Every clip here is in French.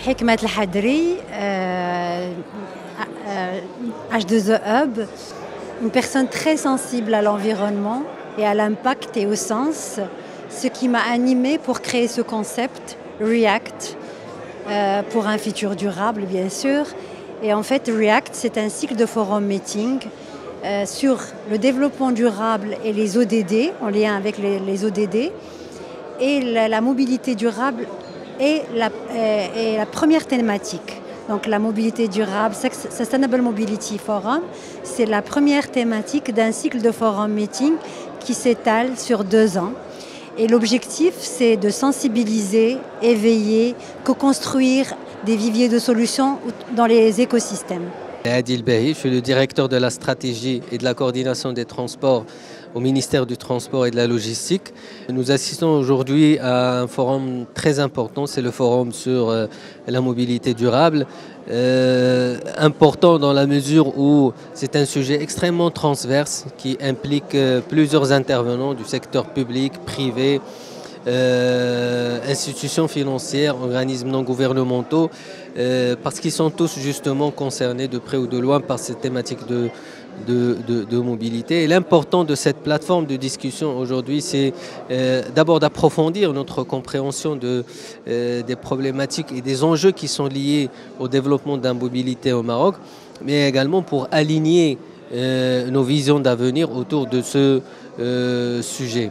Hikmat El-Hadri, H2O Hub, une personne très sensible à l'environnement et à l'impact et au sens, ce qui m'a animée pour créer ce concept, React, pour un futur durable bien sûr. Et en fait, React, c'est un cycle de forum meeting sur le développement durable et les ODD, en lien avec les ODD, et la mobilité durable est la première thématique. Donc la mobilité durable, Sustainable Mobility Forum, c'est la première thématique d'un cycle de forum meeting qui s'étale sur 2 ans. Et l'objectif, c'est de sensibiliser, éveiller, co-construire des viviers de solutions dans les écosystèmes. Adil Bahi, je suis le directeur de la stratégie et de la coordination des transports au ministère du Transport et de la Logistique. Nous assistons aujourd'hui à un forum très important, c'est le forum sur la mobilité durable. Important dans la mesure où c'est un sujet extrêmement transverse qui implique plusieurs intervenants du secteur public, privé, institutions financières, organismes non gouvernementaux, parce qu'ils sont tous justement concernés de près ou de loin par cette thématique de mobilité. Et l'important de cette plateforme de discussion aujourd'hui, c'est d'abord d'approfondir notre compréhension des problématiques et des enjeux qui sont liés au développement de la mobilité au Maroc, mais également pour aligner nos visions d'avenir autour de ce sujet.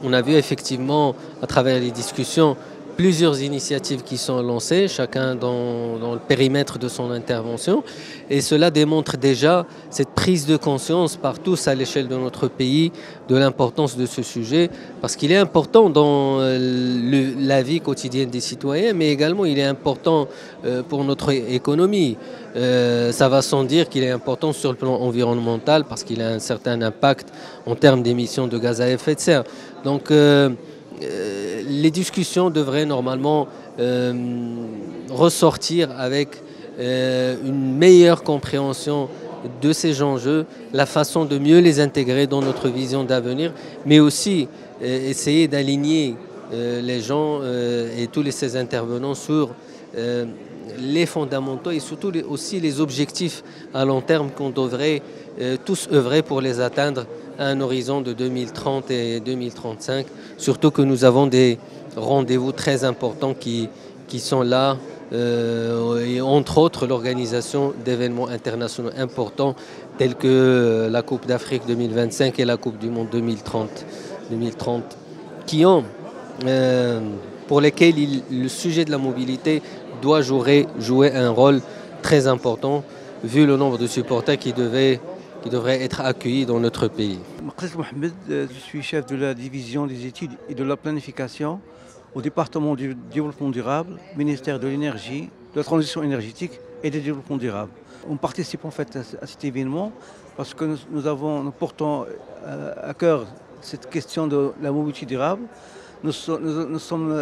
On a vu effectivement à travers les discussions plusieurs initiatives qui sont lancées, chacun dans le périmètre de son intervention. Et cela démontre déjà cette prise de conscience par tous à l'échelle de notre pays de l'importance de ce sujet, parce qu'il est important dans la vie quotidienne des citoyens, mais également il est important pour notre économie. Ça va sans dire qu'il est important sur le plan environnemental, parce qu'il a un certain impact en termes d'émissions de gaz à effet de serre. Donc, les discussions devraient normalement ressortir avec une meilleure compréhension de ces enjeux, la façon de mieux les intégrer dans notre vision d'avenir, mais aussi essayer d'aligner les gens et tous ces intervenants sur les fondamentaux et surtout aussi les objectifs à long terme qu'on devrait tous œuvrer pour les atteindre à un horizon de 2030 et 2035, surtout que nous avons des rendez-vous très importants qui sont là, et entre autres l'organisation d'événements internationaux importants tels que la Coupe d'Afrique 2025 et la Coupe du Monde 2030 pour lesquels le sujet de la mobilité doit jouer un rôle très important vu le nombre de supporters qui devraient être accueillis dans notre pays. Mohamed, je suis chef de la division des études et de la planification au département du développement durable, ministère de l'énergie, de la transition énergétique et du développement durable. On participe en fait à cet événement parce que nous portons à cœur cette question de la mobilité durable. Nous sommes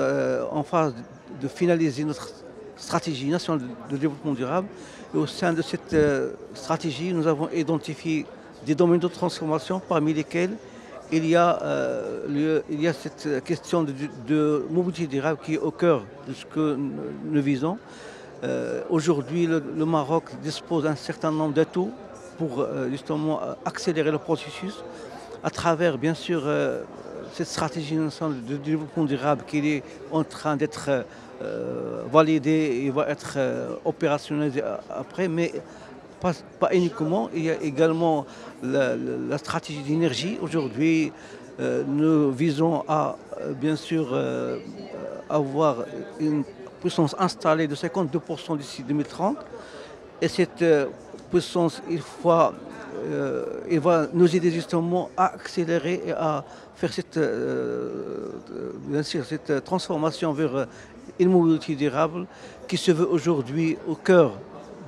en phase de finaliser notre stratégie nationale de développement durable. Et au sein de cette stratégie, nous avons identifié des domaines de transformation parmi lesquels il y a cette question de mobilité durable qui est au cœur de ce que nous visons. Aujourd'hui, le Maroc dispose d'un certain nombre d'atouts pour justement accélérer le processus à travers bien sûr cette stratégie nationale de développement durable qui est en train d'être validée et va être opérationnalisée après, mais pas uniquement. Il y a également la stratégie d'énergie. Aujourd'hui, nous visons à bien sûr avoir une puissance installée de 52% d'ici 2030. Et cette puissance, il va nous aider justement à accélérer et à faire bien sûr, cette transformation vers une mobilité durable qui se veut aujourd'hui au cœur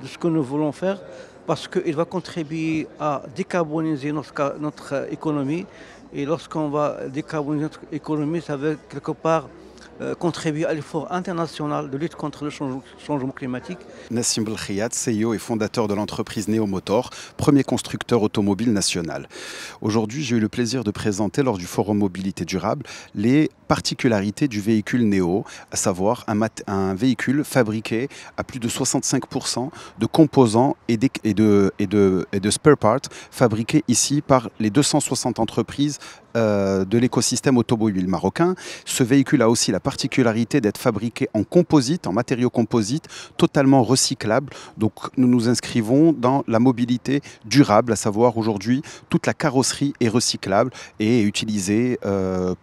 de ce que nous voulons faire, parce qu'il va contribuer à décarboniser notre économie. Et lorsqu'on va décarboniser notre économie, ça veut quelque part contribuer à l'effort international de lutte contre le changement climatique. Nassim Belkhayat, CEO et fondateur de l'entreprise Neo Motor, premier constructeur automobile national. Aujourd'hui, j'ai eu le plaisir de présenter lors du Forum Mobilité Durable les particularités du véhicule Neo, à savoir un véhicule fabriqué à plus de 65% de composants et de spare parts fabriqués ici par les 260 entreprises de l'écosystème automobile marocain. Ce véhicule a aussi la particularité d'être fabriqué en composite, en matériaux composites, totalement recyclables. Donc nous nous inscrivons dans la mobilité durable, à savoir aujourd'hui toute la carrosserie est recyclable et est utilisée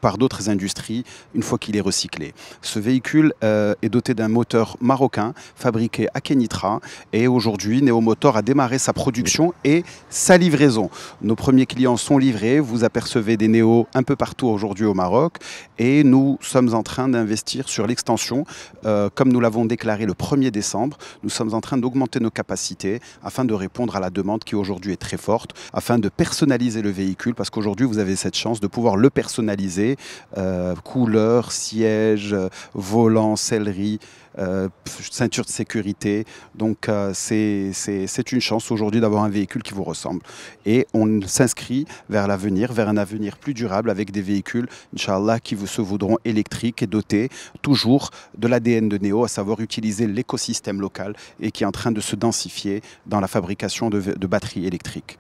par d'autres industries une fois qu'il est recyclé. Ce véhicule est doté d'un moteur marocain fabriqué à Kenitra et aujourd'hui Neo Motor a démarré sa production et sa livraison. Nos premiers clients sont livrés, vous apercevez des Neo un peu partout aujourd'hui au Maroc et nous sommes en train d'investir sur l'extension. Comme nous l'avons déclaré le 1er décembre, nous sommes en train d'augmenter nos capacités afin de répondre à la demande qui aujourd'hui est très forte, afin de personnaliser le véhicule parce qu'aujourd'hui vous avez cette chance de pouvoir le personnaliser, couleur, siège, volant, sellerie, ceinture de sécurité. Donc c'est une chance aujourd'hui d'avoir un véhicule qui vous ressemble. Et on s'inscrit vers l'avenir, vers un avenir plus durable avec des véhicules, Inch'Allah, qui se voudront électriques et dotés toujours de l'ADN de Neo, à savoir utiliser l'écosystème local et qui est en train de se densifier dans la fabrication de batteries électriques.